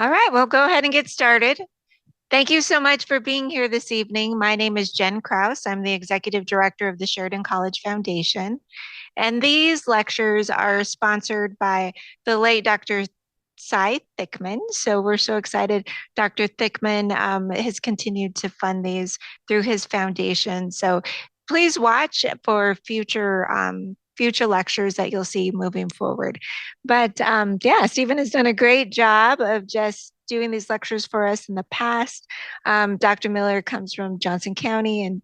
All right, well, go ahead and get started. Thank you so much for being here this evening. My name is Jen Kraus. I'm the Executive Director of the Sheridan College Foundation. And these lectures are sponsored by the late Dr. Cy Thickman. So we're so excited. Dr. Thickman has continued to fund these through his foundation. So please watch for future lectures that you'll see moving forward. But yeah, Stephen has done a great job of just doing these lectures for us in the past. Dr. Miller comes from Johnson County and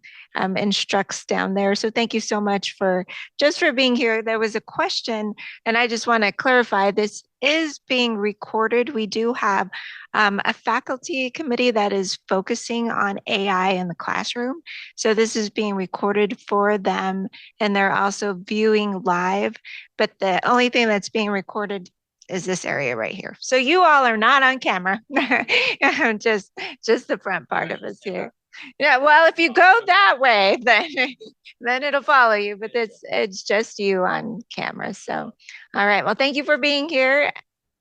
instructs down there. So thank you so much for just for being here. There was a question, and I just want to clarify this is being recorded. We do have a faculty committee that is focusing on AI in the classroom. So this is being recorded for them, and they're also viewing live. But the only thing that's being recorded is this area right here. So you all are not on camera. just the front part of us here. Yeah, well, if you go that way, then it'll follow you, but it's just you on camera. So, all right. Well, thank you for being here,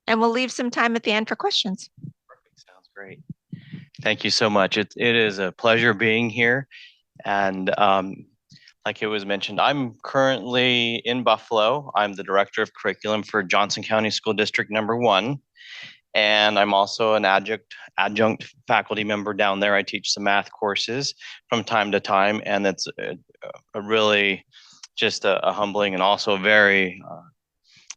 and we'll leave some time at the end for questions. Perfect. Sounds great. Thank you so much. It is a pleasure being here. And like it was mentioned, I'm currently in Buffalo. I'm the director of curriculum for Johnson County School District number 1. And I'm also an adjunct faculty member down there. I teach some math courses from time to time. And it's a really just a humbling and also very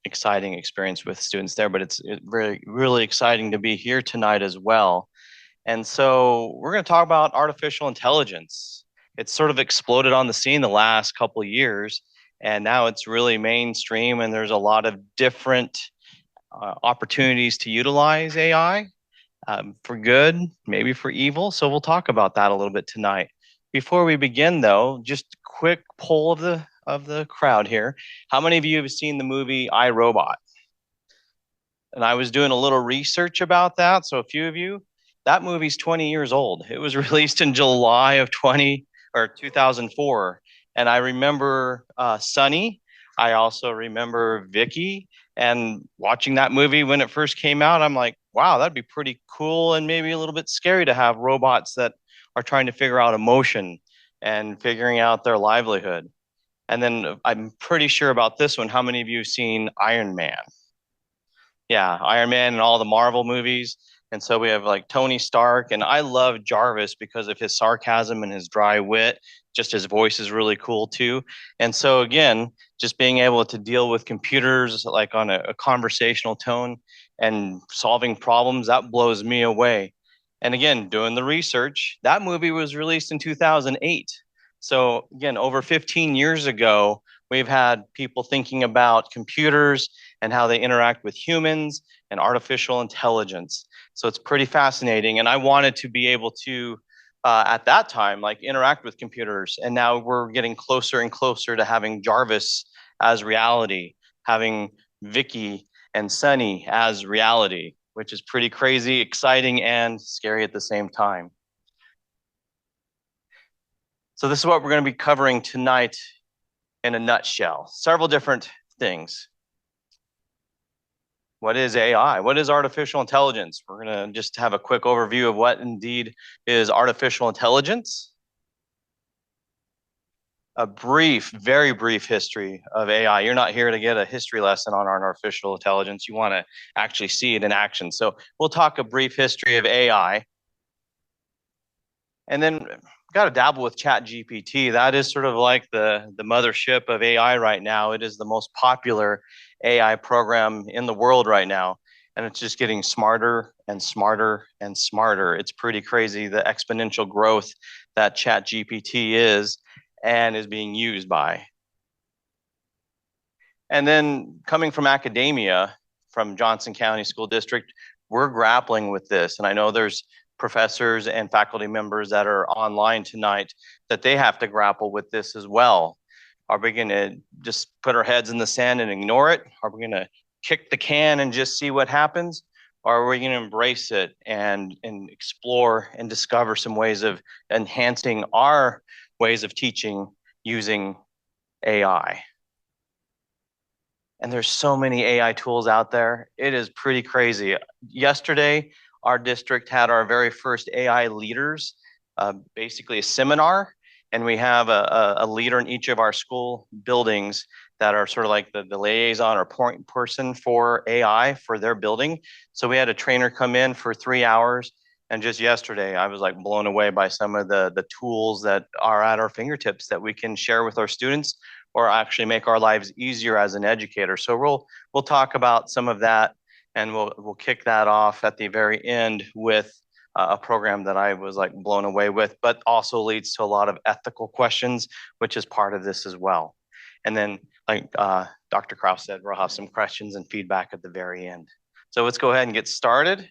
exciting experience with students there. But it's really, really exciting to be here tonight as well. And so we're going to talk about artificial intelligence. It's sort of exploded on the scene the last couple of years, and now it's really mainstream, and there's a lot of different opportunities to utilize AI for good, maybe for evil. So we'll talk about that a little bit tonight. Before we begin, though, just a quick poll of the crowd here. How many of you have seen the movie I, Robot? And I was doing a little research about that, so a few of you. That movie's 20 years old. It was released in July of 2004. And I remember Sunny. I also remember Vicky. And watching that movie when it first came out, I'm like, wow, that'd be pretty cool and maybe a little bit scary to have robots that are trying to figure out emotion and figuring out their livelihood. And then I'm pretty sure about this one. How many of you have seen Iron Man? Yeah, Iron Man and all the Marvel movies. And so we have like Tony Stark, and I love Jarvis because of his sarcasm and his dry wit. Just his voice is really cool too. And so again, just being able to deal with computers like on a conversational tone and solving problems, that blows me away. And again, doing the research, that movie was released in 2008. So again, over 15 years ago, we've had people thinking about computers and how they interact with humans and artificial intelligence. So it's pretty fascinating. And I wanted to be able to, at that time, like interact with computers. And now we're getting closer and closer to having Jarvis as reality, having Vicky and Sunny as reality, which is pretty crazy, exciting, and scary at the same time. So this is what we're going to be covering tonight in a nutshell. Several different things. What is AI? What is artificial intelligence? We're going to just have a quick overview of what indeed is artificial intelligence. A brief, very brief history of AI. You're not here to get a history lesson on artificial intelligence. You want to actually see it in action. So we'll talk a brief history of AI. And then got to dabble with Chat GPT. That is sort of like the mothership of AI right now. It is the most popular AI program in the world right now. And it's just getting smarter and smarter and smarter. It's pretty crazy the exponential growth that Chat GPT is and is being used by. And then coming from academia, from Johnson County School District, we're grappling with this. And I know there's professors and faculty members that are online tonight that they have to grapple with this as well. Are we going to just put our heads in the sand and ignore it? Are we going to kick the can and just see what happens? Or are we going to embrace it and explore and discover some ways of enhancing our ways of teaching using AI? And there's so many AI tools out there. It is pretty crazy. Yesterday, our district had our very first AI leaders, basically a seminar, and we have a leader in each of our school buildings that are sort of like the liaison or point person for AI for their building. So we had a trainer come in for 3 hours. And just yesterday, I was like blown away by some of the tools that are at our fingertips that we can share with our students or actually make our lives easier as an educator. So we'll talk about some of that, and we'll kick that off at the very end with a program that I was like blown away with, but also leads to a lot of ethical questions, which is part of this as well. And then, like Dr. Kraus said, we'll have some questions and feedback at the very end. So let's go ahead and get started.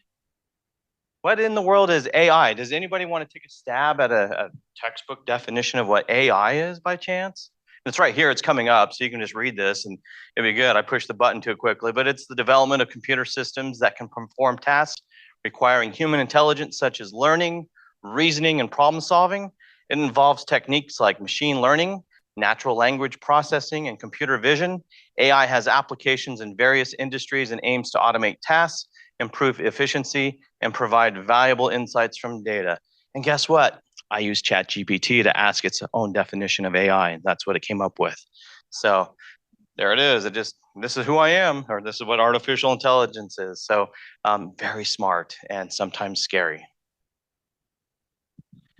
What in the world is AI? Does anybody want to take a stab at a textbook definition of what AI is by chance? It's right here, it's coming up, so you can just read this and it'd be good. I pushed the button too quickly, but it's the development of computer systems that can perform tasks requiring human intelligence, such as learning, reasoning, and problem solving. It involves techniques like machine learning, natural language processing, and computer vision. AI has applications in various industries and aims to automate tasks, improve efficiency, and provide valuable insights from data. And guess what? I used ChatGPT to ask its own definition of AI, and that's what it came up with. So there it is. This is who I am, or this is what artificial intelligence is. So very smart and sometimes scary.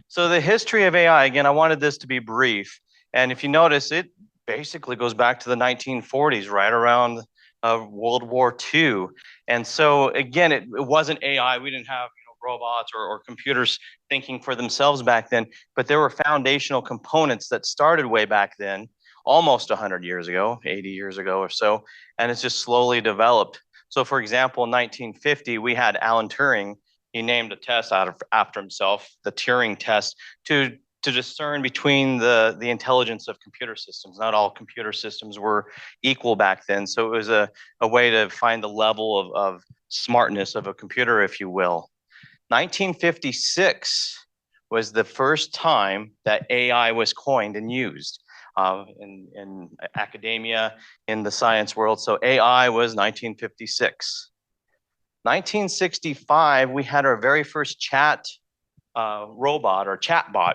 So the history of AI, again, I wanted this to be brief. And if you notice, it basically goes back to the 1940s, right around World War II. And so again, it wasn't AI. We didn't have robots or computers thinking for themselves back then, but there were foundational components that started way back then, almost 100 years ago, 80 years ago or so, and it's just slowly developed. So for example, in 1950, we had Alan Turing. He named a test after himself, the Turing test, to discern between the intelligence of computer systems. Not all computer systems were equal back then. So it was a way to find the level of smartness of a computer, if you will. 1956 was the first time that AI was coined and used in academia, in the science world. So AI was 1956. 1965, we had our very first chat robot or chatbot.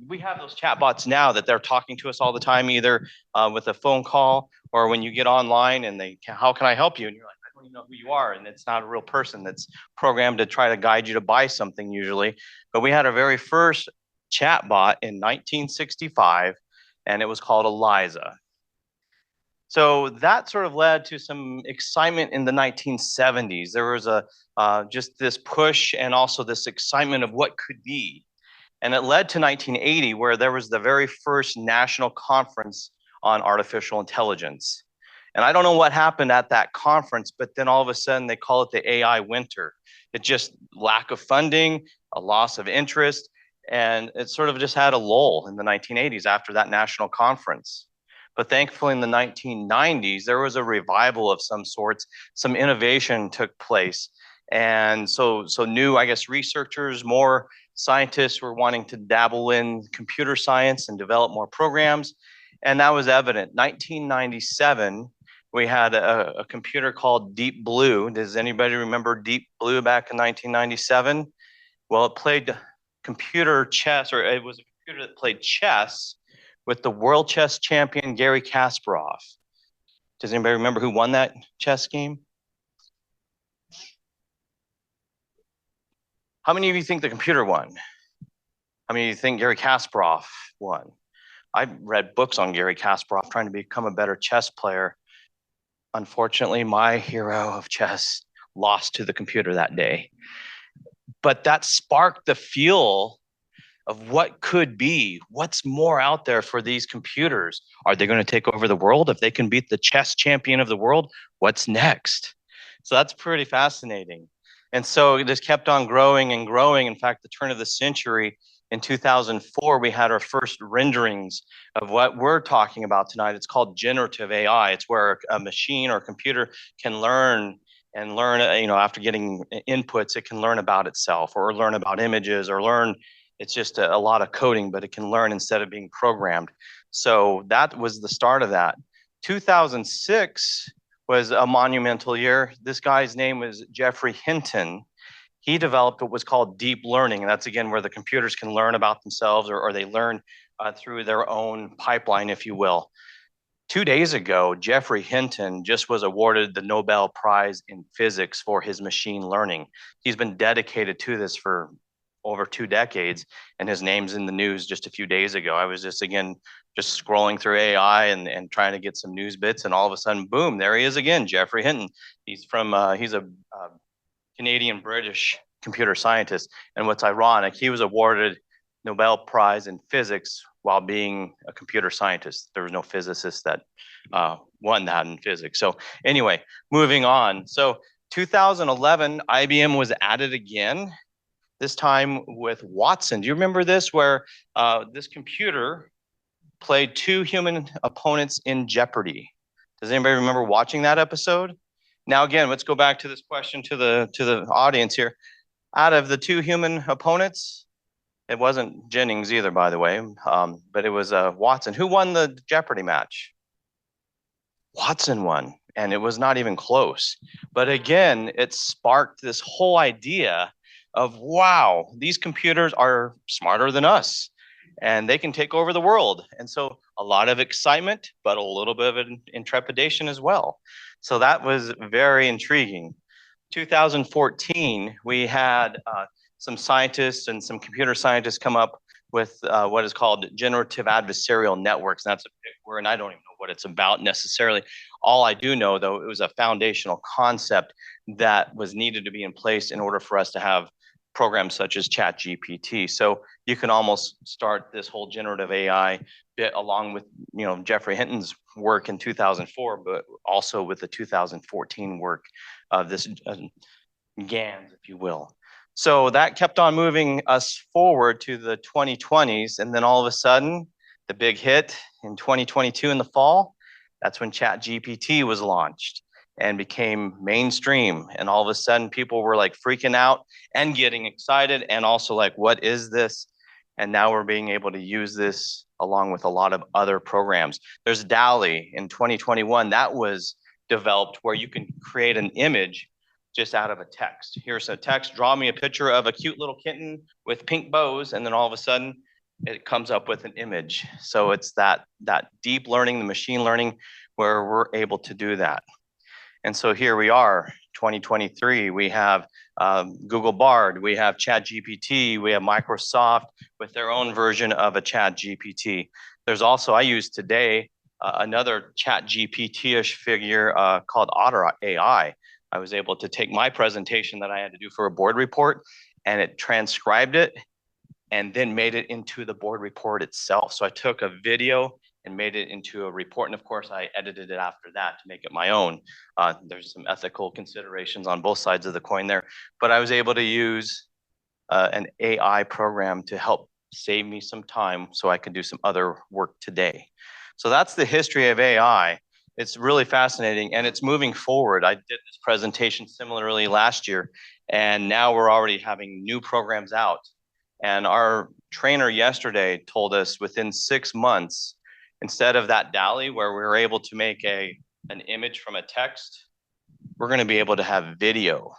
We have those chatbots now that they're talking to us all the time, either with a phone call or when you get online and how can I help you? And you're like, I don't even know who you are. And it's not a real person that's programmed to try to guide you to buy something usually. But we had our very first chatbot in 1965, and it was called Eliza. So that sort of led to some excitement in the 1970s. There was just this push and also this excitement of what could be. And it led to 1980, where there was the very first national conference on artificial intelligence. And I don't know what happened at that conference, but then all of a sudden they call it the AI winter. It just lack of funding, a loss of interest, and it sort of just had a lull in the 1980s after that national conference. But thankfully, in the 1990s, there was a revival of some sorts. Some innovation took place. And so new, I guess, researchers, more scientists were wanting to dabble in computer science and develop more programs. And that was evident. 1997, we had a computer called Deep Blue. Does anybody remember Deep Blue back in 1997? Well, it played computer chess, or it was a computer that played chess with the world chess champion, Garry Kasparov. Does anybody remember who won that chess game? How many of you think the computer won? How many of you think Garry Kasparov won? I read books on Garry Kasparov trying to become a better chess player. Unfortunately, my hero of chess lost to the computer that day. But that sparked the fuel of what could be, what's more out there for these computers. Are they going to take over the world? If they can beat the chess champion of the world, what's next? So that's pretty fascinating. And so this kept on growing and growing. In fact, the turn of the century, in 2004, we had our first renderings of what we're talking about tonight. It's called generative AI. It's where a machine or computer can learn, after getting inputs, it can learn about itself or learn about images or learn. It's just a lot of coding, but it can learn instead of being programmed. So that was the start of that. 2006 was a monumental year. This guy's name was Geoffrey Hinton, he developed what was called deep learning. And that's again where the computers can learn about themselves, or they learn through their own pipeline, if you will. 2 days ago, Geoffrey Hinton just was awarded the Nobel Prize in Physics for his machine learning. He's been dedicated to this for over 2 decades, and his name's in the news just a few days ago. I was just scrolling through AI and trying to get some news bits, and all of a sudden, boom, there he is again, Geoffrey Hinton. He's a Canadian British computer scientist, and what's ironic, he was awarded Nobel Prize in Physics while being a computer scientist. There was no physicist that won that in physics. So anyway, moving on. So 2011, IBM was added again, this time with Watson. Do you remember this, where this computer played two human opponents in Jeopardy? Does anybody remember watching that episode? Now, again, let's go back to this question to the audience here. Out of the two human opponents, it wasn't Jennings either, by the way, but it was Watson. Who won the Jeopardy match? Watson won, and it was not even close. But again, it sparked this whole idea of, wow, these computers are smarter than us, and they can take over the world. And so a lot of excitement, but a little bit of intrepidation as well. So that was very intriguing. 2014, we had some scientists and some computer scientists come up with what is called generative adversarial networks. And that's a big word, and I don't even know what it's about necessarily. All I do know, though, it was a foundational concept that was needed to be in place in order for us to have programs such as ChatGPT. So you can almost start this whole generative AI bit along with, Geoffrey Hinton's work in 2004, but also with the 2014 work of this GANs, if you will. So that kept on moving us forward to the 2020s. And then all of a sudden, the big hit in 2022 in the fall, that's when ChatGPT was launched and became mainstream. And all of a sudden, people were like freaking out and getting excited and also like, what is this? And now we're being able to use this along with a lot of other programs. There's DALL-E in 2021 that was developed where you can create an image just out of a text. Here's a text, draw me a picture of a cute little kitten with pink bows, and then all of a sudden it comes up with an image. So it's that deep learning, the machine learning, where we're able to do that. And so here we are, 2023, we have Google Bard, we have ChatGPT, we have Microsoft with their own version of a ChatGPT. There's also, I used today, another ChatGPT-ish figure called Otter AI. I was able to take my presentation that I had to do for a board report, and it transcribed it and then made it into the board report itself. So I took a video and made it into a report. And of course, I edited it after that to make it my own. There's some ethical considerations on both sides of the coin there, but I was able to use an AI program to help save me some time so I could do some other work today. So that's the history of AI. It's really fascinating and it's moving forward. I did this presentation similarly last year, and now we're already having new programs out. And our trainer yesterday told us within 6 months, instead of that DALL-E where we were able to make an image from a text, we're going to be able to have video.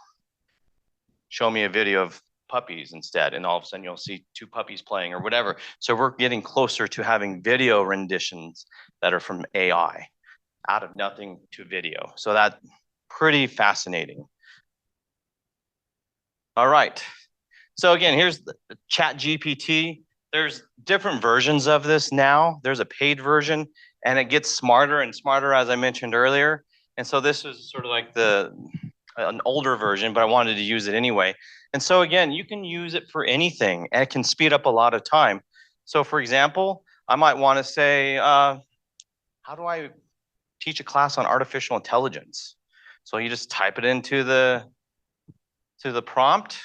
Show me a video of puppies instead, and all of a sudden you'll see two puppies playing or whatever. So we're getting closer to having video renditions that are from AI, out of nothing to video. So that's pretty fascinating. All right. So again, here's the ChatGPT. There's different versions of this now. There's a paid version, and it gets smarter and smarter, as I mentioned earlier. And so this is sort of like an older version, but I wanted to use it anyway. And so again, you can use it for anything, and it can speed up a lot of time. So for example, I might want to say, how do I teach a class on artificial intelligence? So you just type it into the prompt.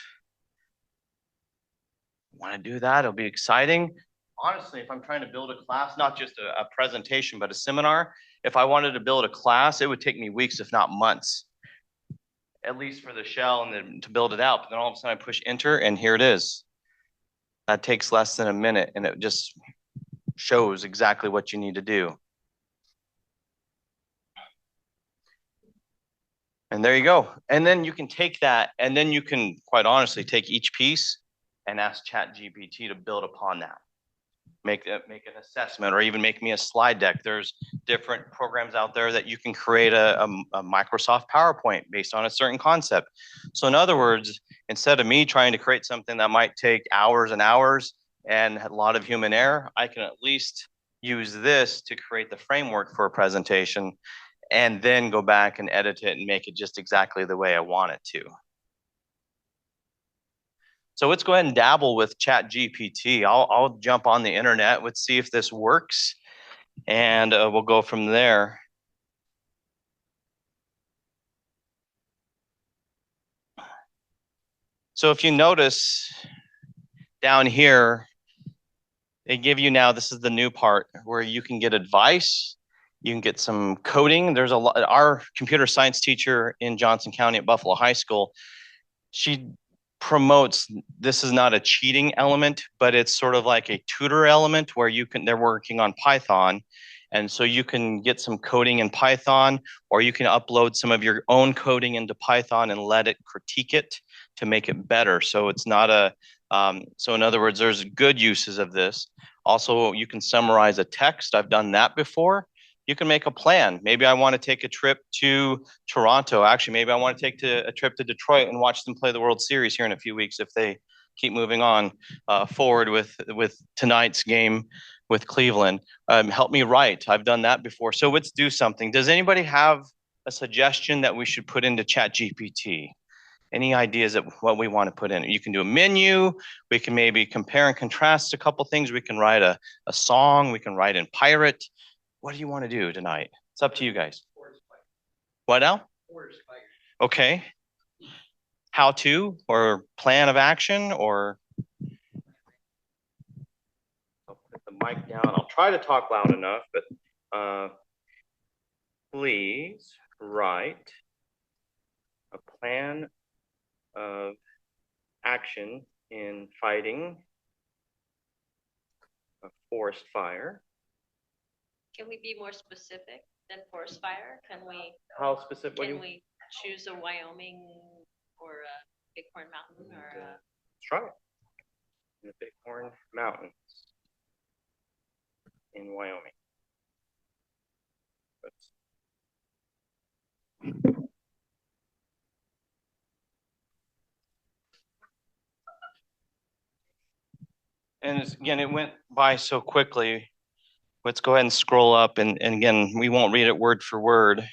Want to do that? It'll be exciting. Honestly, if I'm trying to build a class, not just a presentation, but a seminar, if I wanted to build a class, it would take me weeks, if not months, at least for the shell and then to build it out. But then all of a sudden I push enter and here it is. That takes less than a minute and it just shows exactly what you need to do. And there you go. And then you can take that, and then you can quite honestly take each piece and ask ChatGPT to build upon that. Make an assessment, or even make me a slide deck. There's different programs out there that you can create a Microsoft PowerPoint based on a certain concept. So in other words, instead of me trying to create something that might take hours and hours and a lot of human error, I can at least use this to create the framework for a presentation and then go back and edit it and make it just exactly the way I want it to. So let's go ahead and dabble with Chat GPT. I'll jump on the internet. Let's see if this works, and we'll go from there. So if you notice down here, they give you now, this is the new part where you can get advice. You can get some coding. There's a lot, our computer science teacher in Johnson County at Buffalo High School, she promotes, this is not a cheating element, but it's sort of like a tutor element where they're working on Python. And so you can get some coding in Python, or you can upload some of your own coding into Python and let it critique it to make it better. So it's not so in other words, there's good uses of this. Also, you can summarize a text. I've done that before. You can make a plan. Maybe I want to take a trip to Toronto. Actually, maybe I want to take a trip to Detroit and watch them play the World Series here in a few weeks if they keep moving on forward with tonight's game with Cleveland. Help me write. I've done that before. So let's do something. Does anybody have a suggestion that we should put into Chat GPT? Any ideas of what we want to put in? You can do a menu. We can maybe compare and contrast a couple things. We can write a song. We can write in Pirate. What do you want to do tonight? It's up to you guys. What now? Okay. How to, or plan of action, or I'll put the mic down. I'll try to talk loud enough, but please write a plan of action in fighting a forest fire. Can we be more specific than forest fire? Can we? How specific? Can we choose a Wyoming or a Bighorn Mountain or a? Let's try it. In the Bighorn Mountains in Wyoming. And again, it went by so quickly. Let's go ahead and scroll up, and again, we won't read it word for word.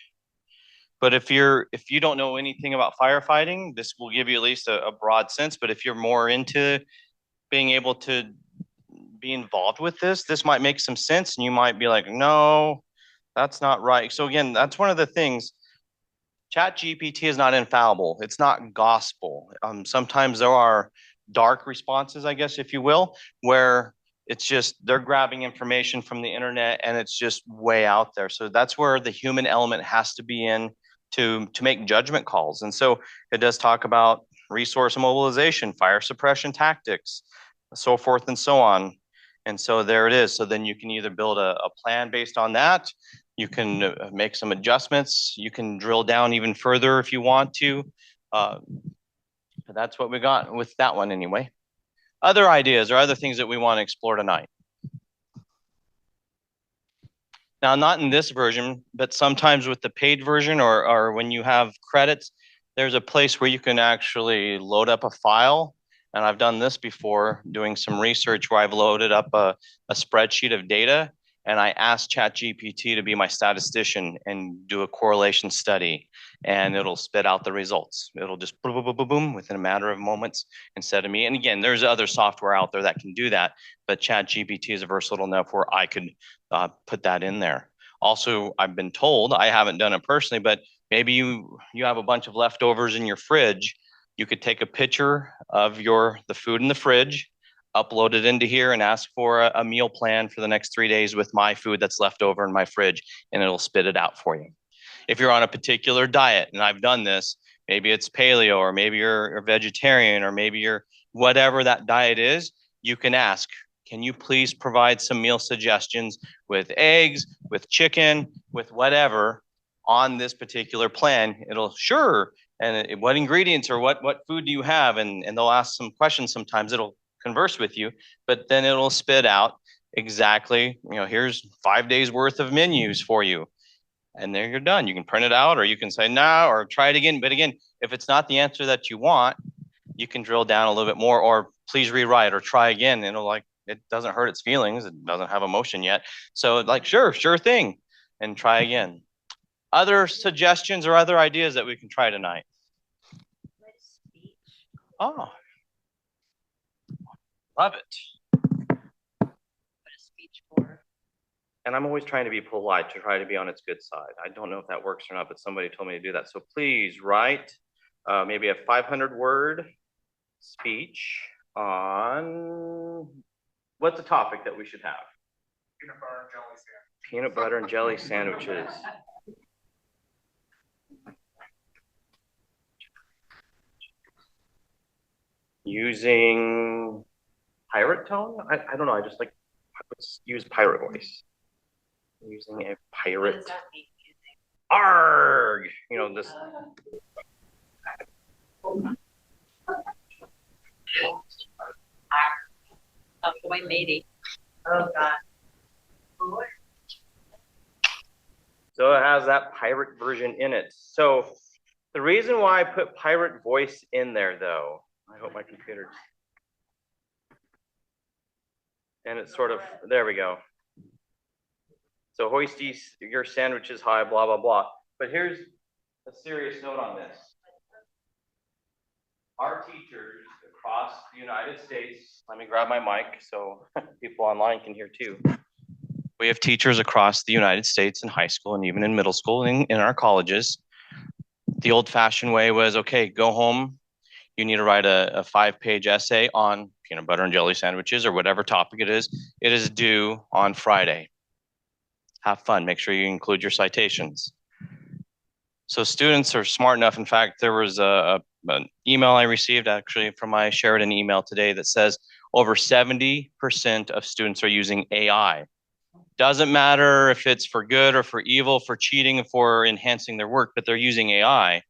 But if you don't know anything about firefighting, this will give you at least a broad sense. But if you're more into being able to be involved with this might make some sense, and you might be like, no, that's not right. So again, that's one of the things. Chat GPT is not infallible. It's not gospel. Sometimes there are dark responses, I guess, if you will, where it's just they're grabbing information from the internet and it's just way out there. So that's where the human element has to be in to make judgment calls. And so it does talk about resource mobilization, fire suppression tactics, so forth and so on. And so there it is. So then you can either build a plan based on that. You can make some adjustments. You can drill down even further if you want to. That's what we got with that one anyway. Other ideas or other things that we want to explore tonight? Now, not in this version, but sometimes with the paid version or when you have credits, there's a place where you can actually load up a file. And I've done this before, doing some research where I've loaded up a spreadsheet of data, and I asked ChatGPT to be my statistician and do a correlation study, and it'll spit out the results. It'll just boom, boom, boom, boom, boom within a matter of moments instead of me. And again, there's other software out there that can do that, but ChatGPT is versatile enough where I could put that in there. Also, I've been told, I haven't done it personally, but maybe you have a bunch of leftovers in your fridge. You could take a picture of the food in the fridge, upload it into here, and ask for a meal plan for the next 3 days with my food that's left over in my fridge, and it'll spit it out for you. If you're on a particular diet, and I've done this, maybe it's paleo, or maybe you're vegetarian, or maybe you're whatever that diet is, you can ask, can you please provide some meal suggestions with eggs, with chicken, with whatever, on this particular plan, it'll sure, and what ingredients or what food do you have? And they'll ask some questions sometimes. It'll converse with you, but then it'll spit out exactly, here's 5 days worth of menus for you. And then you're done. You can print it out or you can say no or try it again. But again, if it's not the answer that you want, you can drill down a little bit more or please rewrite or try again. And it'll it doesn't hurt its feelings. It doesn't have emotion yet. So sure thing. And try again. Other suggestions or other ideas that we can try tonight? Oh, love it. What a speech for. And I'm always trying to be polite to try to be on its good side. I don't know if that works or not, but somebody told me to do that. So please write maybe a 500-word speech on what's a topic that we should have? Peanut butter and jelly sandwiches. Using pirate tone? I don't know. I just let's use pirate voice. Using a pirate. What does that mean? Arg! This. Oh, boy, matey. Oh, God. So it has that pirate version in it. So the reason why I put pirate voice in there, though, I hope my computer. And it's sort of, there we go. So hoist your sandwiches high, blah, blah, blah. But here's a serious note on this. Our teachers across the United States, let me grab my mic so people online can hear too. We have teachers across the United States in high school and even in middle school and in our colleges. The old-fashioned way was, okay, go home. You need to write a 5-page essay on peanut butter and jelly sandwiches or whatever topic it is. It is due on Friday. Have fun. Make sure you include your citations. So students are smart enough. In fact, there was an email I received actually from my Sheridan email today that says over 70% of students are using AI. Doesn't matter if it's for good or for evil, for cheating, for enhancing their work, but they're using AI.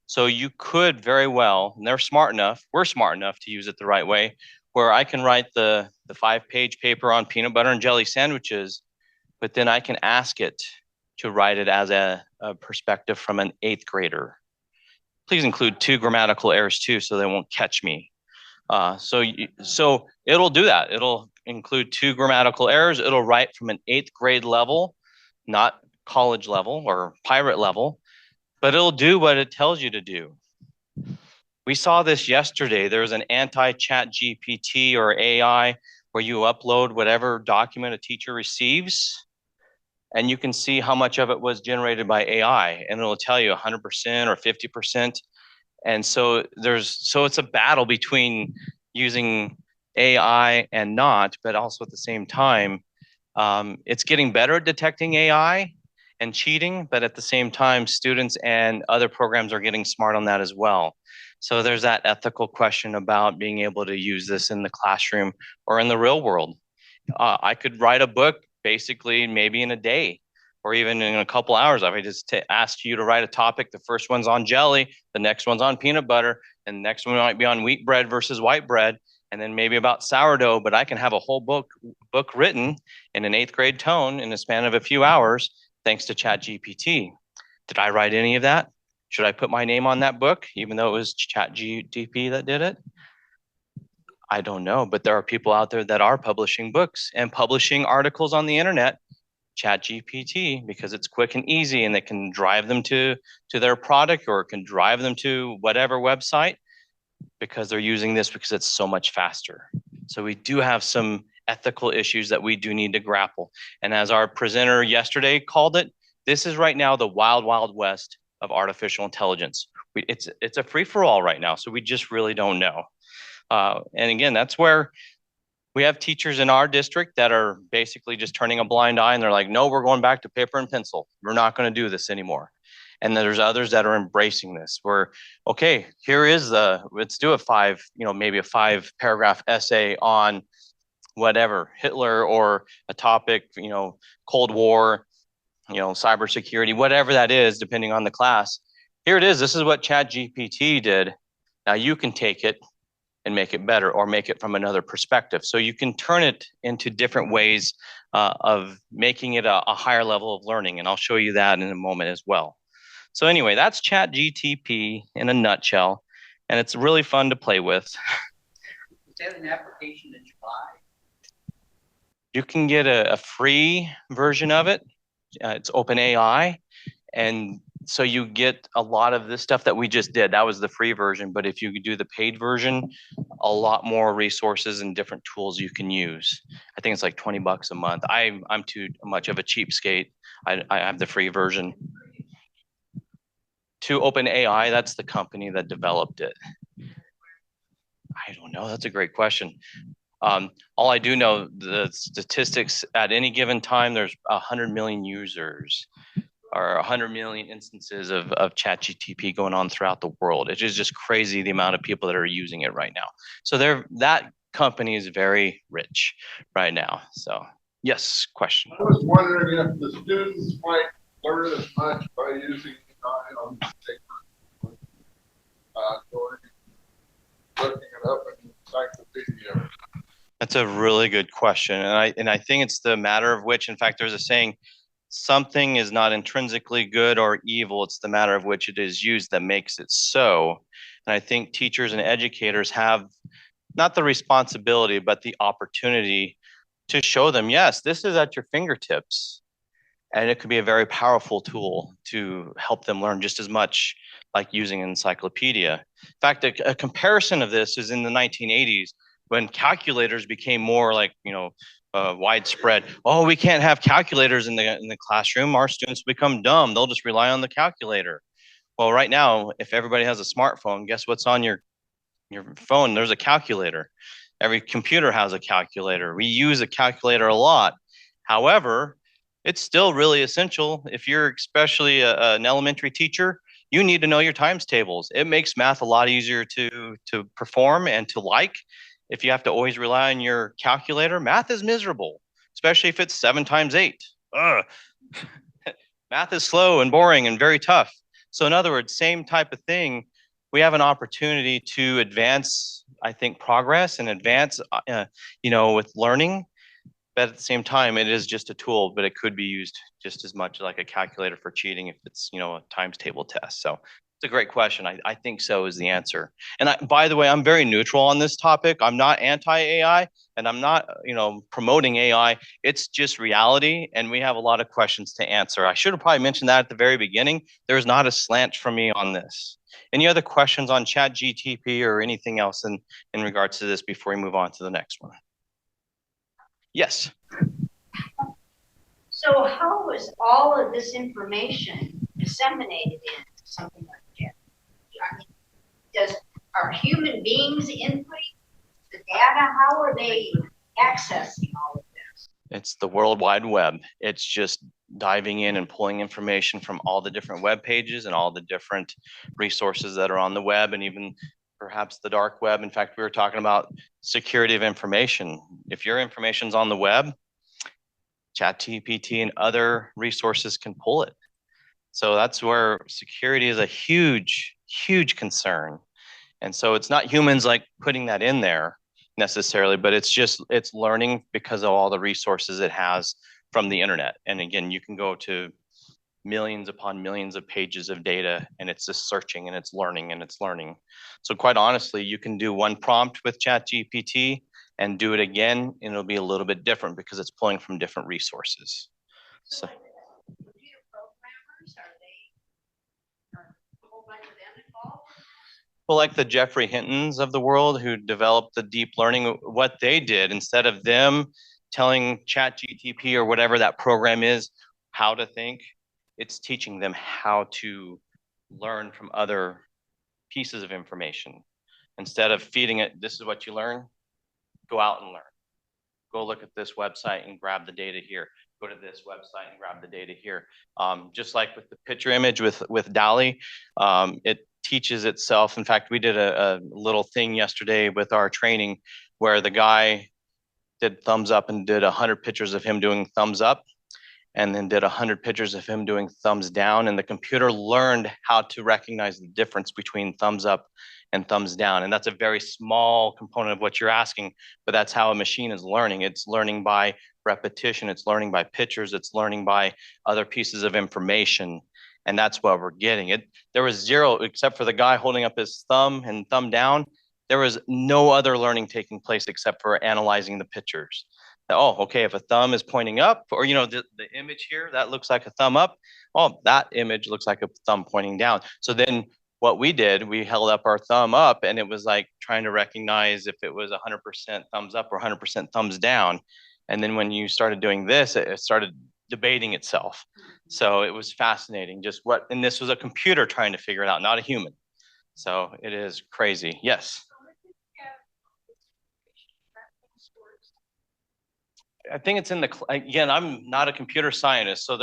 So you could very well, and they're smart enough, we're smart enough to use it the right way, where I can write the 5-page paper on peanut butter and jelly sandwiches, but then I can ask it to write it as a perspective from an 8th grader. Please include 2 grammatical errors too, so they won't catch me. So it'll do that. It'll include 2 grammatical errors. It'll write from an 8th grade level, not college level or pirate level, but it'll do what it tells you to do. We saw this yesterday. There was an anti-chat GPT or AI where you upload whatever document a teacher receives, and you can see how much of it was generated by AI, and it'll tell you 100% or 50%. And so it's a battle between using AI and not, but also at the same time, it's getting better at detecting AI and cheating, but at the same time, students and other programs are getting smart on that as well. So there's that ethical question about being able to use this in the classroom or in the real world. I could write a book basically maybe in a day or even in a couple hours. I just asked you to write a topic. The first one's on jelly, the next one's on peanut butter, and the next one might be on wheat bread versus white bread, and then maybe about sourdough, but I can have a whole book written in an 8th grade tone in the span of a few hours, thanks to ChatGPT. Did I write any of that? Should I put my name on that book, even though it was ChatGPT that did it? I don't know, but there are people out there that are publishing books and publishing articles on the internet, ChatGPT, because it's quick and easy and it can drive them to their product or it can drive them to whatever website because they're using this because it's so much faster. So we do have some ethical issues that we do need to grapple. And as our presenter yesterday called it, this is right now the wild, wild west of artificial intelligence. It's a free-for-all right now, so we just really don't know. And again, that's where we have teachers in our district that are basically just turning a blind eye and they're like, no, we're going back to paper and pencil. We're not going to do this anymore. And there's others that are embracing this where, okay, let's do maybe a 5-paragraph essay on whatever, Hitler or a topic, Cold War, cybersecurity, whatever that is, depending on the class. Here it is. This is what ChatGPT did. Now you can take it and make it better or make it from another perspective. So you can turn it into different ways of making it a higher level of learning. And I'll show you that in a moment as well. So anyway, that's ChatGPT in a nutshell. And it's really fun to play with. Is that an application that you buy? You can get a free version of it. It's OpenAI. And so you get a lot of this stuff that we just did. That was the free version. But if you do the paid version, a lot more resources and different tools you can use. I think it's like $20 a month. I'm too much of a cheapskate. I have the free version. To OpenAI, that's the company that developed it. I don't know. That's a great question. All I do know, the statistics at any given time, there's 100 million users or 100 million instances of ChatGPT going on throughout the world. It is just crazy the amount of people that are using it right now. So that company is very rich right now. So yes, question. I was wondering if the students might learn as much by using AI on the paper, looking it up in encyclopedia. That's a really good question. And I think it's the matter of which, in fact, there's a saying, something is not intrinsically good or evil. It's the matter of which it is used that makes it so. And I think teachers and educators have not the responsibility, but the opportunity to show them, yes, this is at your fingertips. And it could be a very powerful tool to help them learn just as much like using an encyclopedia. In fact, a comparison of this is in the 1980s when calculators became more like, widespread. Oh, we can't have calculators in the classroom. Our students become dumb. They'll just rely on the calculator. Well, right now, if everybody has a smartphone, guess what's on your phone? There's a calculator. Every computer has a calculator. We use a calculator a lot. However, it's still really essential. If you're especially an elementary teacher, you need to know your times tables. It makes math a lot easier to perform and to like. If you have to always rely on your calculator, math is miserable, especially if it's 7 times 8. Ugh. Math is slow and boring and very tough. So in other words, same type of thing. We have an opportunity to advance, I think, progress and advance, with learning. But at the same time, it is just a tool, but it could be used just as much like a calculator for cheating if it's, a times table test. So it's a great question. I think so is the answer. And by the way, I'm very neutral on this topic. I'm not anti-AI and I'm not, promoting AI. It's just reality. And we have a lot of questions to answer. I should have probably mentioned that at the very beginning. There's not a slant from me on this. Any other questions on ChatGPT or anything else in regards to this before we move on to the next one? Yes. So how is all of this information disseminated into something like that? I mean, are human beings inputting the data? How are they accessing all of this? It's the World Wide Web. It's just diving in and pulling information from all the different web pages and all the different resources that are on the web and even perhaps the dark web. In fact, we were talking about security of information. If your information's on the web, ChatGPT and other resources can pull it. So that's where security is a huge, huge concern. And so it's not humans like putting that in there necessarily, but it's learning because of all the resources it has from the internet. And again, you can go to millions upon millions of pages of data and it's just searching and it's learning and it's learning. So quite honestly, you can do one prompt with ChatGPT and do it again and it'll be a little bit different because it's pulling from different resources. So Computer programmers, are a whole bunch of them involved? well, like the Jeffrey Hintons of the world who developed the deep learning, what they did instead of them telling ChatGPT or whatever that program is how to think, it's teaching them how to learn from other pieces of information. Instead of feeding it, this is what you learn, go out and learn. Go look at this website and grab the data here. Go to this website and grab the data here. Just like with the picture image with DALL-E, it teaches itself. In fact, we did a little thing yesterday with our training where the guy did thumbs up and did 100 pictures of him doing thumbs up. and then did 100 pictures of him doing thumbs down, and the computer learned how to recognize the difference between thumbs up and thumbs down. And that's a very small component of what you're asking, but that's how a machine is learning. It's learning by repetition, it's learning by pictures, it's learning by other pieces of information. And that's what we're getting. There was zero, except for the guy holding up his thumb and thumb down. There was no other learning taking place except for analyzing the pictures. Oh, okay, if a thumb is pointing up, or the image here, that looks like a thumb up. Oh, that image looks like a thumb pointing down. So then what we did, we held up our thumb up, and it was like trying to recognize if it was 100% thumbs up or 100% thumbs down. And then when you started doing this, it started debating itself. So it was fascinating and this was a computer trying to figure it out, not a human. So it is crazy. Yes. I think it's again, I'm not a computer scientist, so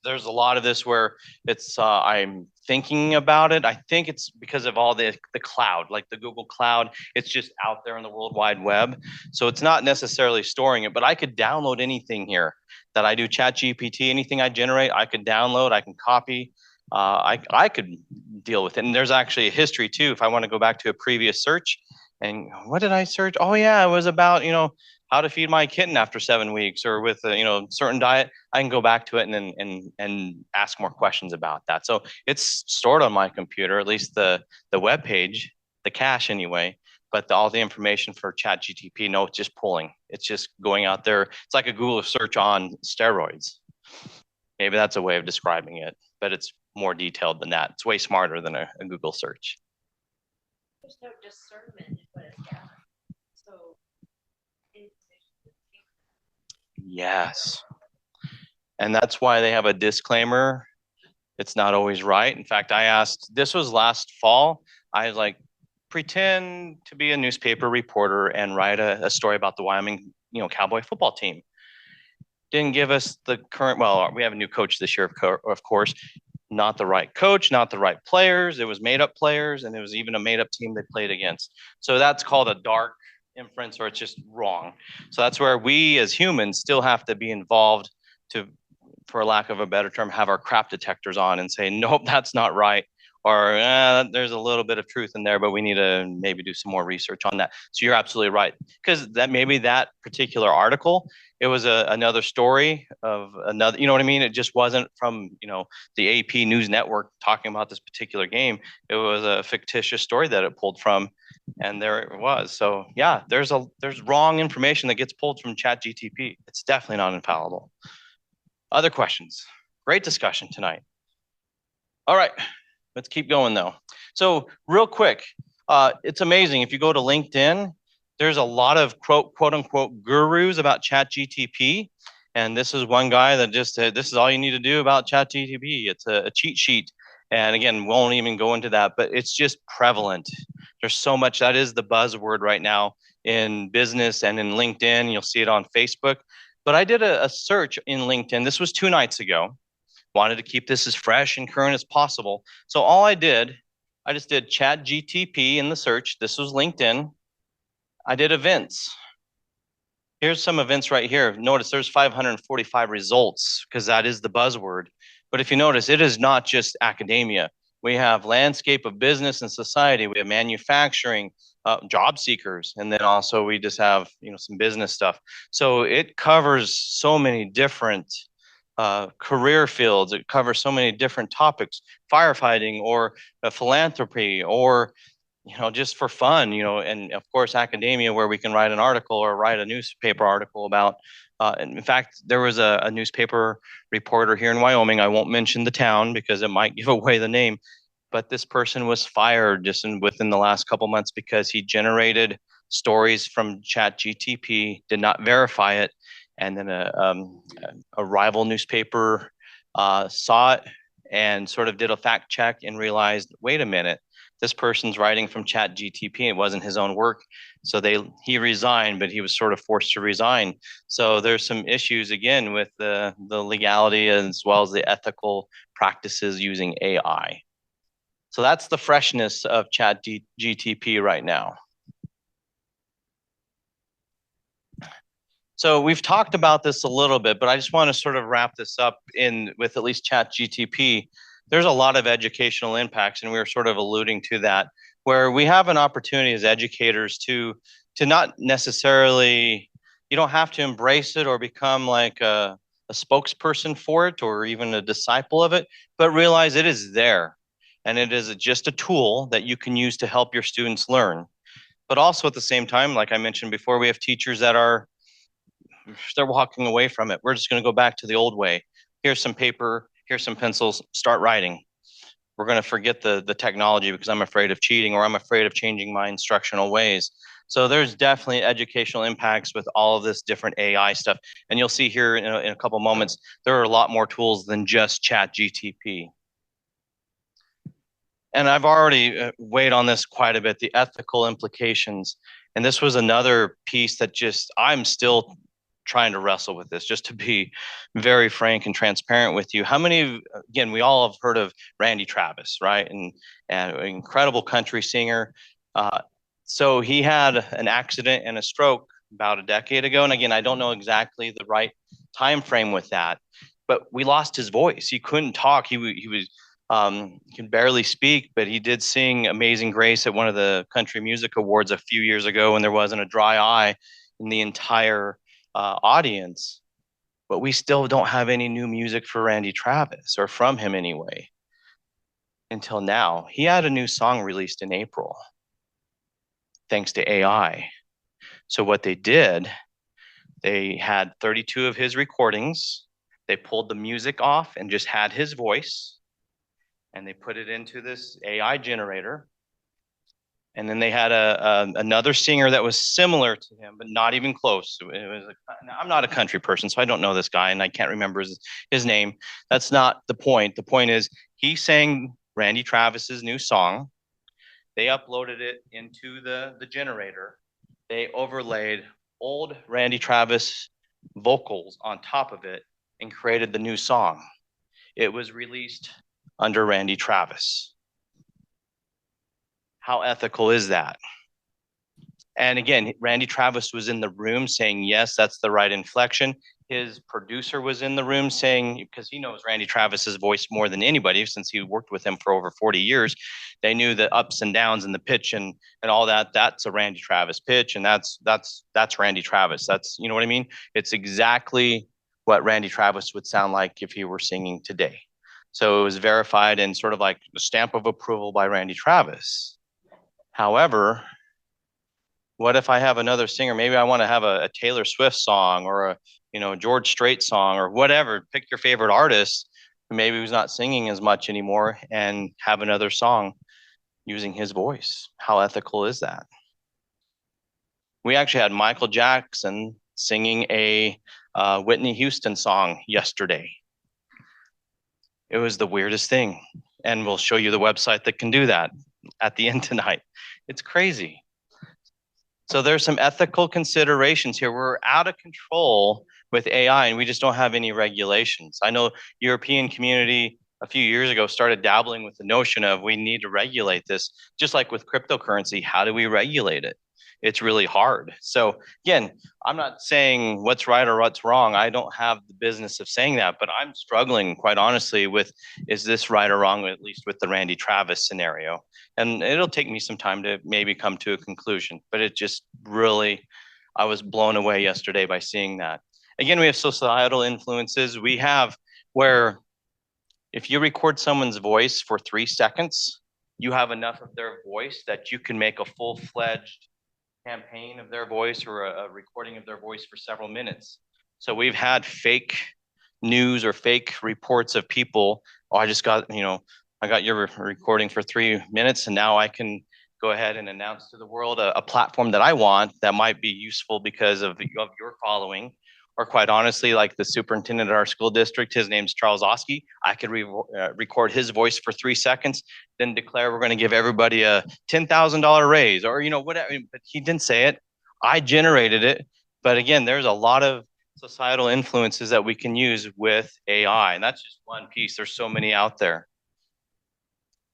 there's a lot of this where it's I'm thinking about it. I think it's because of all the cloud, like the Google Cloud. It's just out there in the World Wide Web, so it's not necessarily storing it. But I could download anything here that I do. Chat GPT, anything I generate, I could download. I can copy. I could deal with it. And there's actually a history too. If I want to go back to a previous search, and what did I search? Oh yeah, it was about how to feed my kitten after 7 weeks, or with a certain diet. I can go back to it and ask more questions about that. So it's stored on my computer, at least the web page, the cache anyway. But all the information for Chat GTP, no, it's just pulling. It's just going out there. It's like a Google search on steroids. Maybe that's a way of describing it, but it's more detailed than that. It's way smarter than a Google search. There's no discernment in what is gathered. So yes. And that's why they have a disclaimer. It's not always right. In fact, this was last fall. I was like, pretend to be a newspaper reporter and write a story about the Wyoming, Cowboy football team. Didn't give us the current, well, we have a new coach this year, of course. Not the right coach, not the right players. It was made up players, and it was even a made up team they played against. So that's called a dark inference, or it's just wrong. So that's where we as humans still have to be involved to, for lack of a better term, have our crap detectors on and say, nope, that's not right. Or there's a little bit of truth in there, but we need to maybe do some more research on that. So you're absolutely right, because that particular article, it was another story of another, you know what I mean? It just wasn't from, the AP News Network talking about this particular game. It was a fictitious story that it pulled from, and there it was. So yeah, there's wrong information that gets pulled from Chat GTP. It's definitely not infallible. Other questions? Great discussion tonight. All right. Let's keep going though. So real quick, it's amazing. If you go to LinkedIn, there's a lot of quote unquote gurus about Chat GTP. And this is one guy that just said, this is all you need to do about Chat GTP. It's a cheat sheet. And again, won't even go into that, but it's just prevalent. There's so much, that is the buzzword right now in business and in LinkedIn. You'll see it on Facebook. But I did a search in LinkedIn. This was 2 nights ago. Wanted to keep this as fresh and current as possible. So all I just did Chat GTP in the search. This was LinkedIn. I did events. Here's some events right here. Notice there's 545 results, because that is the buzzword. But if you notice, it is not just academia. We have landscape of business and society. We have manufacturing, job seekers, and then also we just have some business stuff. So it covers so many different career fields. It covers so many different topics, firefighting or philanthropy, or just for fun, and of course academia, where we can write an article or write a newspaper article about. And in fact, there was a newspaper reporter here in Wyoming. I won't mention the town because it might give away the name, but this person was fired just within the last couple months because he generated stories from Chat GTP, did not verify it, and then a rival newspaper saw it and sort of did a fact check and realized, wait a minute, this person's writing from Chat GTP. It wasn't his own work. So he resigned, but he was sort of forced to resign. So there's some issues again with the legality as well as the ethical practices using AI. So that's the freshness of Chat GTP right now. So we've talked about this a little bit, but I just want to sort of wrap this up in with at least Chat GTP. There's a lot of educational impacts, and we were sort of alluding to that, where we have an opportunity as educators to not necessarily, you don't have to embrace it or become like a spokesperson for it or even a disciple of it, but realize it is there. And it is just a tool that you can use to help your students learn. But also at the same time, like I mentioned before, we have teachers that they're walking away from it. We're just going to go back to the old way. Here's some paper, here's some pencils, start writing. We're going to forget the technology because I'm afraid of cheating or I'm afraid of changing my instructional ways. So there's definitely educational impacts with all of this different AI stuff. And you'll see here in a couple moments, there are a lot more tools than just Chat GTP. And I've already weighed on this quite a bit, the ethical implications. And this was another piece that just, I'm still trying to wrestle with this, just to be very frank and transparent with you. How many, again, we all have heard of Randy Travis, right? And an incredible country singer. So he had an accident and a stroke about a decade ago. And again, I don't know exactly the right time frame with that, but we lost his voice. He couldn't talk. He was he can barely speak, but he did sing Amazing Grace at one of the country music awards a few years ago, and there wasn't a dry eye in the entire audience. But we still don't have any new music for Randy Travis, or from him anyway, until now. He had a new song released in April, thanks to AI. So what they did, they had 32 of his recordings. They pulled the music off and just had his voice, and they put it into this AI generator. And then they had another singer that was similar to him, but not even close. It was I'm not a country person, so I don't know this guy, and I can't remember his name. That's not the point. The point is he sang Randy Travis's new song. They uploaded it into the generator. They overlaid old Randy Travis vocals on top of it and created the new song. It was released under Randy Travis. How ethical is that? And again, Randy Travis was in the room saying, yes, that's the right inflection. His producer was in the room saying, because he knows Randy Travis's voice more than anybody, since he worked with him for over 40 years, they knew the ups and downs and the pitch and all that. That's a Randy Travis pitch, and that's Randy Travis. That's, you know what I mean? It's exactly what Randy Travis would sound like if he were singing today. So it was verified and sort of like a stamp of approval by Randy Travis. However, what if I have another singer? Maybe I want to have a Taylor Swift song or a George Strait song or whatever. Pick your favorite artist, maybe who's not singing as much anymore, and have another song using his voice. How ethical is that? We actually had Michael Jackson singing a Whitney Houston song yesterday. It was the weirdest thing. And we'll show you the website that can do that at the end tonight. It's crazy. So there's some ethical considerations here. We're out of control with AI and we just don't have any regulations. I know European community a few years ago started dabbling with the notion of we need to regulate this, just like with cryptocurrency. How do we regulate it? It's really hard. So again, I'm not saying what's right or what's wrong. I don't have the business of saying that, but I'm struggling quite honestly with, is this right or wrong, at least with the Randy Travis scenario? And it'll take me some time to maybe come to a conclusion, but it just really, I was blown away yesterday by seeing that. Again, we have societal influences. We have where if you record someone's voice for 3 seconds, you have enough of their voice that you can make a full-fledged campaign of their voice or a recording of their voice for several minutes. So we've had fake news or fake reports of people, oh, I just got, I got your recording for 3 minutes and now I can go ahead and announce to the world a platform that I want that might be useful because of your following. Or quite honestly, like the superintendent of our school district, his name's Charles Oski. I could record his voice for 3 seconds, then declare we're going to give everybody a $10,000 raise or, whatever. But he didn't say it. I generated it. But again, there's a lot of societal influences that we can use with AI. And that's just one piece. There's so many out there.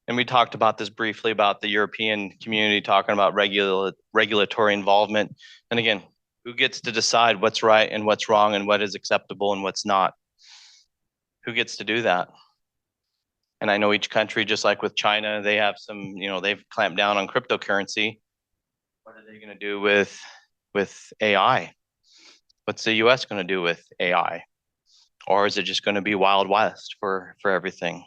And we talked about this briefly about the European community talking about regulatory involvement. And again, Who gets to decide what's right and what's wrong and what is acceptable and what's not? Who gets to do that? And I know each country, just like with China, they have some, they've clamped down on cryptocurrency. What are they going to do with AI? What's the US going to do with AI? Or is it just going to be Wild West for everything?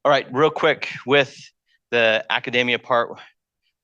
All right, real quick with the academia part,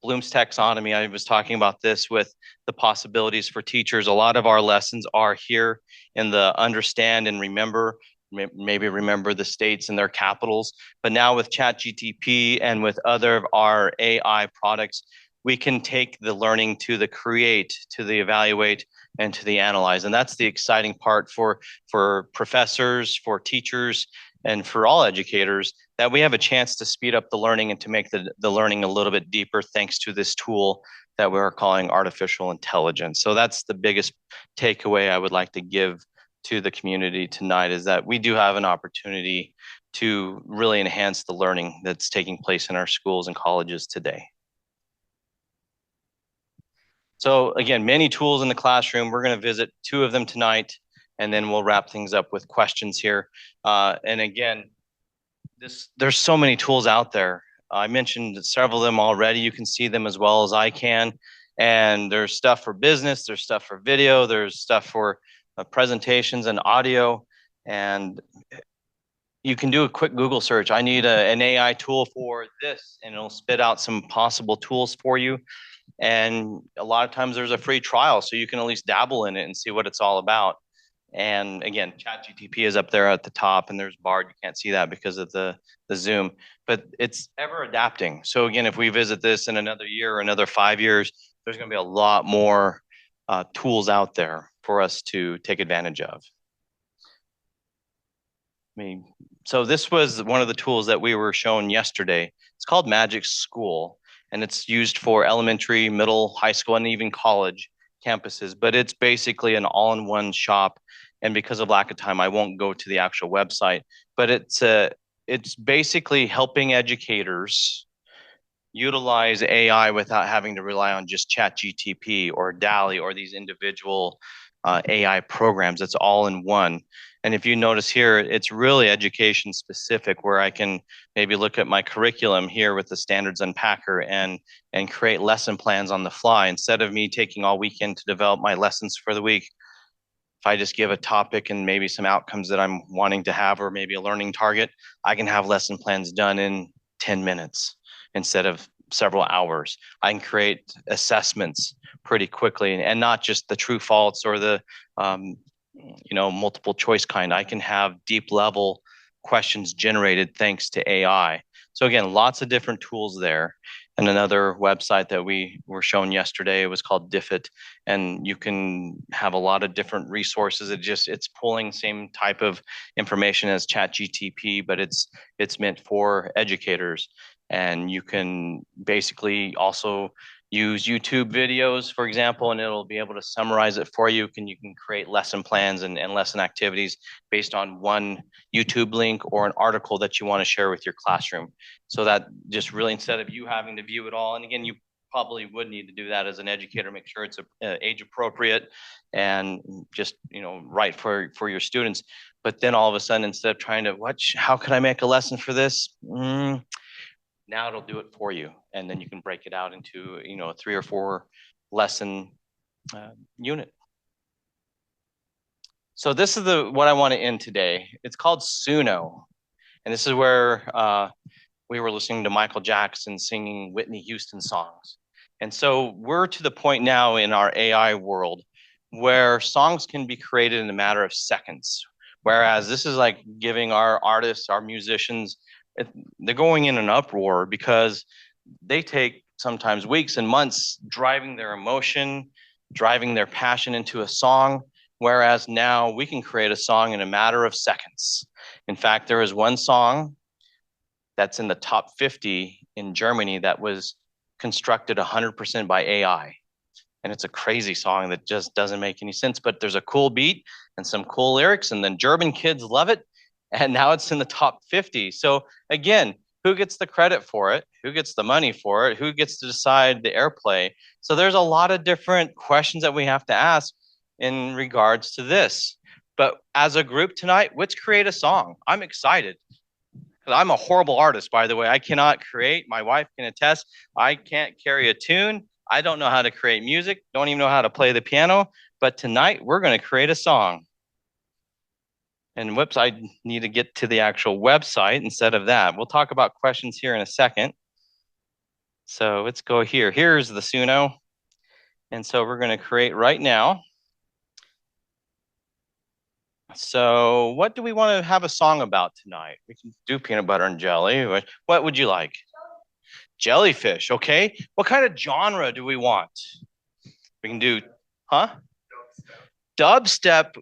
Bloom's taxonomy, I was talking about this with the possibilities for teachers. A lot of our lessons are here in the understand and remember, maybe remember the states and their capitals. But now with ChatGTP and with other of our AI products, we can take the learning to the create, to the evaluate, and to the analyze. And that's the exciting part for professors, for teachers, and for all educators, that we have a chance to speed up the learning and to make the learning a little bit deeper thanks to this tool that we're calling artificial intelligence. So that's the biggest takeaway I would like to give to the community tonight, is that we do have an opportunity to really enhance the learning that's taking place in our schools and colleges today. So again, many tools in the classroom. We're going to visit 2 of them tonight, and then we'll wrap things up with questions here. And again, there's so many tools out there. I mentioned several of them already. You can see them as well as I can. And there's stuff for business, there's stuff for video, there's stuff for presentations and audio. And you can do a quick Google search. I need an AI tool for this, and it'll spit out some possible tools for you. And a lot of times there's a free trial, so you can at least dabble in it and see what it's all about. And again, ChatGTP is up there at the top, and there's Bard. You can't see that because of the Zoom, but it's ever adapting. So again, if we visit this in another year or another 5 years, there's going to be a lot more tools out there for us to take advantage of. So this was one of the tools that we were shown yesterday. It's called Magic School, and it's used for elementary, middle, high school, and even college campuses, but it's basically an all-in-one shop. And because of lack of time, I won't go to the actual website, but it's basically helping educators utilize AI without having to rely on just ChatGTP or DALL-E or these individual AI programs. It's all in one. And if you notice here, it's really education specific, where I can maybe look at my curriculum here with the standards unpacker and create lesson plans on the fly, instead of me taking all weekend to develop my lessons for the week. If I just give a topic and maybe some outcomes that I'm wanting to have, or maybe a learning target, I can have lesson plans done in 10 minutes instead of several hours. I can create assessments pretty quickly, and not just the true false or the multiple choice kind. I can have deep level questions generated thanks to AI. So again, lots of different tools there. And another website that we were shown yesterday was called Diffit, and you can have a lot of different resources. It's pulling same type of information as ChatGTP, but it's meant for educators. And you can basically also use YouTube videos, for example, and it'll be able to summarize it for you. You can create lesson plans and lesson activities based on one YouTube link or an article that you want to share with your classroom. So that just really, instead of you having to view it all, and again, you probably would need to do that as an educator, make sure it's age appropriate and just, right for your students. But then all of a sudden, instead of trying to how could I make a lesson for this? Now it'll do it for you, and then you can break it out into a 3 or 4 lesson unit. So this is what I want to end today. It's called Suno, and this is where we were listening to Michael Jackson singing Whitney Houston songs. And so we're to the point now in our AI world where songs can be created in a matter of seconds, whereas this is like giving our artists, our musicians, they're going in an uproar because they take sometimes weeks and months driving their emotion, driving their passion into a song, whereas now we can create a song in a matter of seconds. In fact, there is one song that's in the top 50 in Germany that was constructed 100% by AI. And it's a crazy song that just doesn't make any sense, but there's a cool beat and some cool lyrics, and then German kids love it. And now it's in the top 50. So again, who gets the credit for it, who gets the money for it, who gets to decide the airplay. So there's a lot of different questions that we have to ask in regards to this. But as a group tonight, let's create a song. I'm excited. I'm a horrible artist, by the way. I cannot create. My wife can attest. I can't carry a tune. I don't know how to create music. Don't even know how to play the piano. But tonight, we're going to create a song. And whoops, I need to get to the actual website instead of that. We'll talk about questions here in a second. So let's go here. Here's the Suno. And so we're going to create right now. So what do we want to have a song about tonight? We can do peanut butter and jelly. What would you like? Jellyfish, okay. What kind of genre do we want? We can do, Dubstep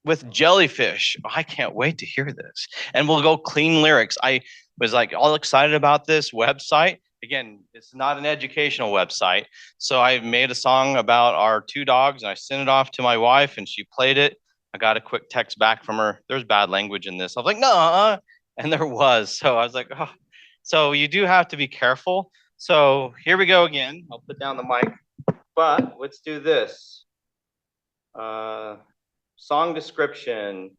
with jellyfish. Oh, I can't wait to hear this. And we'll go clean lyrics. I was like all excited about this website. Again, it's not an educational website. So I made a song about our 2 dogs and I sent it off to my wife and she played it. I got a quick text back from her. There's bad language in this. I was like, no, and there was. So I was like, oh. So you do have to be careful. So here we go again. I'll put down the mic, but let's do this. Song description,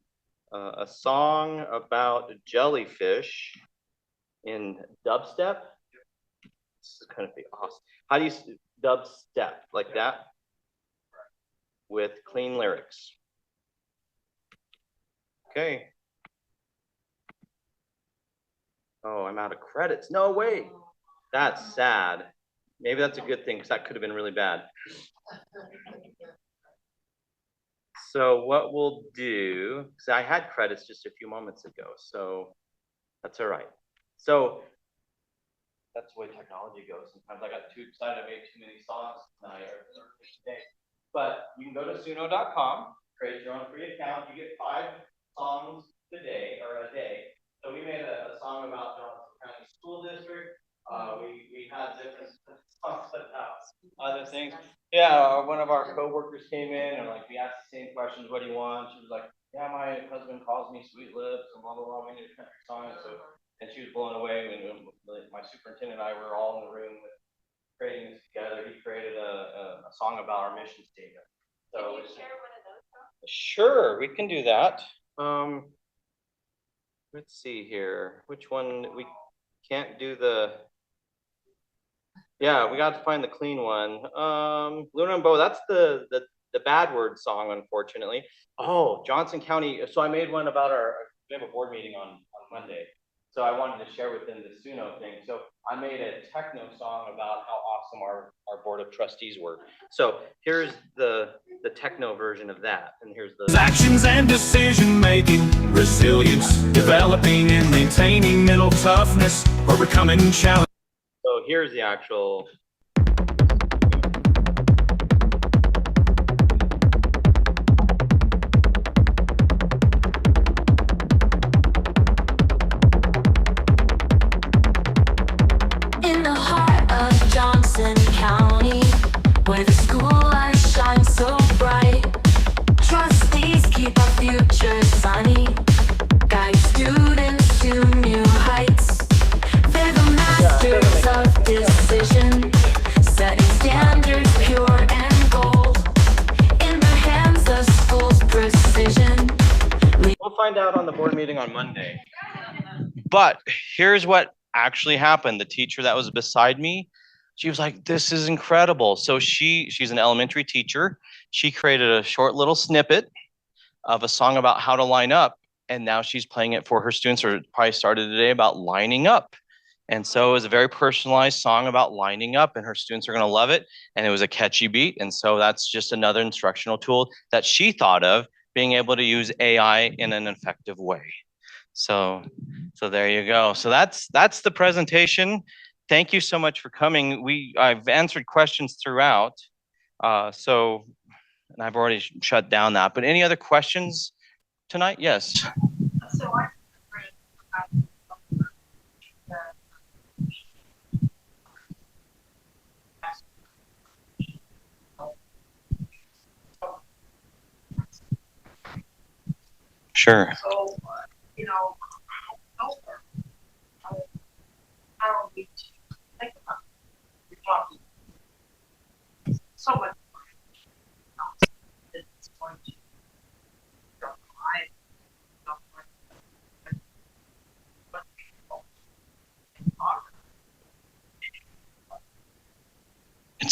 a song about jellyfish in dubstep. This is gonna be awesome. How do you dubstep like that? With clean lyrics. Okay. Oh, I'm out of credits. No, wait. That's sad. Maybe that's a good thing because that could have been really bad. So what we'll do, because I had credits just a few moments ago, so that's all right. So that's the way technology goes. Sometimes I got too excited, I made too many songs tonight or today. But you can go to suno.com, create your own free account. You get 5 songs today or a day. So we made a song about Johnson County School District. We had different songs about other things. Yeah, one of our coworkers came in and like we asked the same questions. What do you want? She was like, yeah, my husband calls me Sweet Lips and blah blah blah. We need a country song. So and she was blown away when my superintendent and I were all in the room with creating this together. He created a song about our mission statement. So can you share one of those songs? Sure, we can do that. Let's see here. Which one? We can't do the. Yeah, we got to find the clean one. Luna and Bo, that's the bad word song, unfortunately. Oh, Johnson County. So I made one about we have a board meeting on Monday. So I wanted to share with them the Suno thing. So I made a techno song about how awesome our board of trustees were. So here's the techno version of that. And here's the actions and decision making, resilience, developing and maintaining mental toughness, overcoming challenge. So here's the actual. In the heart of Johnson County, where the school light shines so bright, trustees keep our future sunny, guide students to new heights. They're the masters of decision, setting standards pure and gold. In the hands of school's precision. We'll find out on the board meeting on Monday. But here's what actually happened. The teacher that was beside me, she was like, this is incredible. So she's an elementary teacher. She created a short little snippet of a song about how to line up. And now she's playing it for her students, or probably started today, about lining up. And so it was a very personalized song about lining up, and her students are going to love it. And it was a catchy beat. And so that's just another instructional tool that she thought of, being able to use AI in an effective way. So there you go. So that's the presentation. Thank you so much for coming. I've answered questions throughout. And I've already shut down that. But any other questions tonight? Yes. So I'm Sure. so,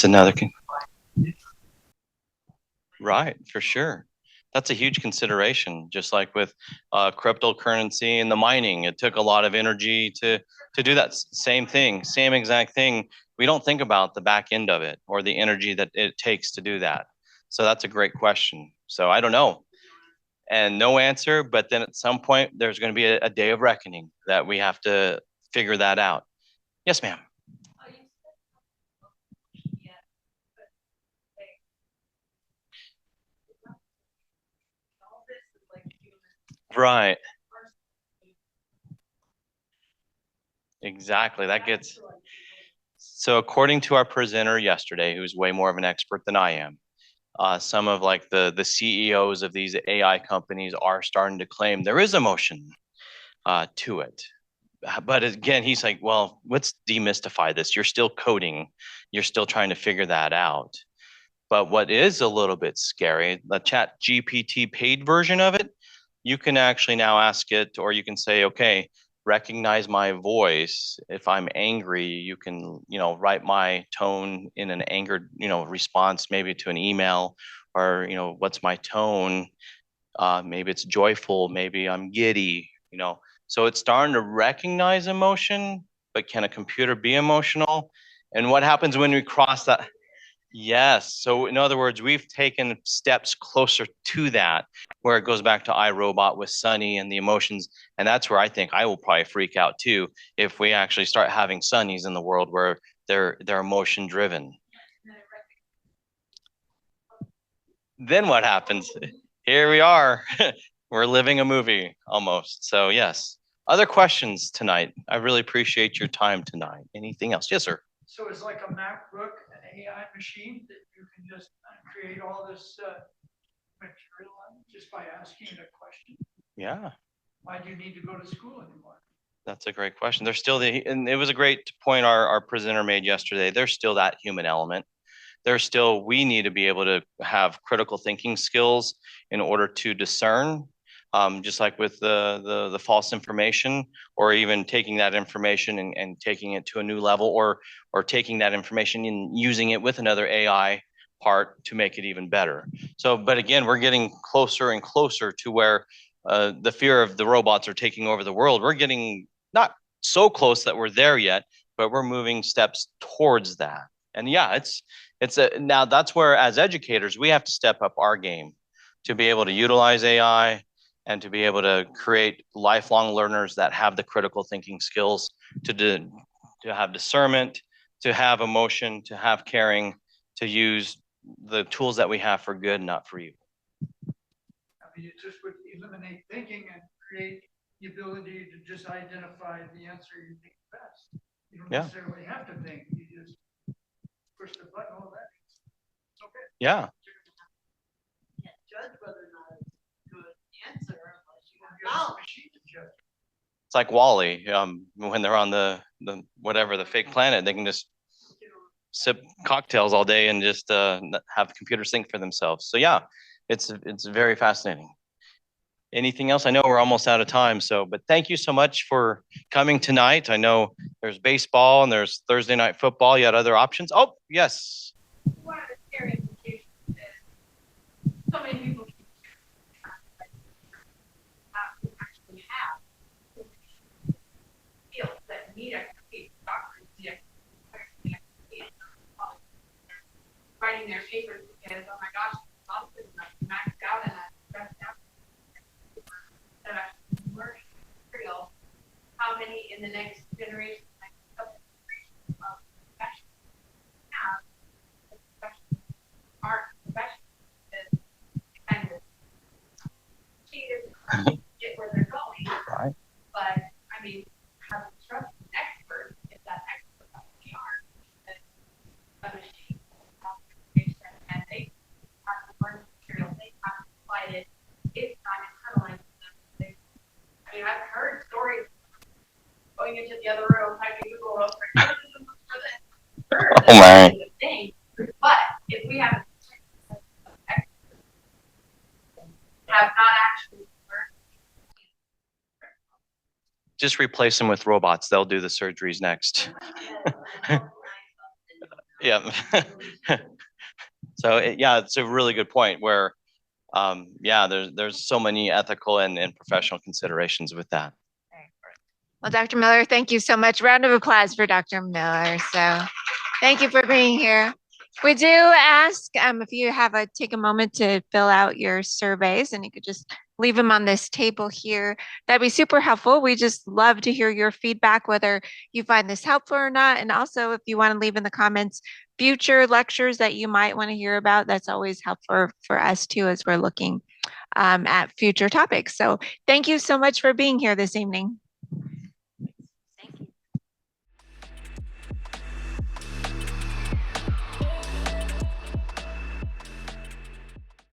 That's another. Right, for sure. That's a huge consideration. Just like with cryptocurrency and the mining, it took a lot of energy to do that same thing, same exact thing. We don't think about the back end of it or the energy that it takes to do that. So that's a great question. So I don't know, and no answer. But then at some point, there's going to be a day of reckoning that we have to figure that out. Yes, ma'am. Right. Exactly. That gets. So according to our presenter yesterday, who's way more of an expert than I am, some of like the CEOs of these AI companies are starting to claim there is emotion to it. But again, he's like, well, let's demystify this. You're still coding. You're still trying to figure that out. But what is a little bit scary, the Chat GPT paid version of it, you can actually now ask it, or you can say, okay, recognize my voice. If I'm angry, you can, write my tone in an angered, response, maybe to an email, or, what's my tone? Maybe it's joyful, maybe I'm giddy. So it's starting to recognize emotion, but can a computer be emotional? And what happens when we cross that? Yes. So in other words, we've taken steps closer to that, where it goes back to iRobot with Sunny and the emotions. And that's where I think I will probably freak out too, if we actually start having Sunnies in the world where they're emotion driven. Then what happens? Here we are. We're living a movie almost. So yes. Other questions tonight? I really appreciate your time tonight. Anything else? Yes, sir. So it's like a MacBook, an AI machine that you can just create all this material on just by asking it a question. Yeah. Why do you need to go to school anymore? That's a great question. There's still and it was a great point our presenter made yesterday. There's still that human element. We need to be able to have critical thinking skills in order to discern, just like with the false information, or even taking that information and taking it to a new level, or taking that information and using it with another AI part to make it even better. So, but again, we're getting closer and closer to where the fear of the robots are taking over the world. We're getting not so close that we're there yet, but we're moving steps towards that. And yeah, now that's where, as educators, we have to step up our game to be able to utilize AI and to be able to create lifelong learners that have the critical thinking skills to have discernment, to have emotion, to have caring, to use the tools that we have for good, not for evil. I mean, it just would eliminate thinking and create the ability to just identify the answer you think best. You don't necessarily have to think. You just push the button, all that. It's okay. Yeah. Can't judge whether or not it's a good answer unless you have You're a machine to judge. It's like Wally, when they're on the fake planet, they can just sip cocktails all day and just have the computers think for themselves. So yeah, it's very fascinating. Anything else? I know we're almost out of time, but thank you so much for coming tonight. I know there's baseball and there's Thursday night football. You had other options. Oh, yes. one of the scary implications is so many people actually have fields that need expertise, doctors need expertise, writing their papers because, oh my gosh, I'm maxed out and I'm stressed out. That actually learning material, how many in the next generation, next couple of generations of professionals have art professionals that kind of cheated get where they're going. Right. But I mean, have a trust an expert if that expert actually aren't. That a machine and they have to learn material, they have to apply it. It's not internalized. I mean, I've heard stories going into the other room, typing Google over Oh my. thing. But if we have not actually learned, Just replace them with robots. They'll do the surgeries next. Yeah. So yeah, it's a really good point where, yeah, there's so many ethical and professional considerations with that. Well, Dr. Miller, thank you so much. Round of applause for Dr. Miller. So thank you for being here. We do ask if you have take a moment to fill out your surveys, and you could just leave them on this table here. That'd be super helpful. We just love to hear your feedback, whether you find this helpful or not. And also, if you want to leave in the comments future lectures that you might want to hear about, that's always helpful for us too, as we're looking at future topics. So thank you so much for being here this evening.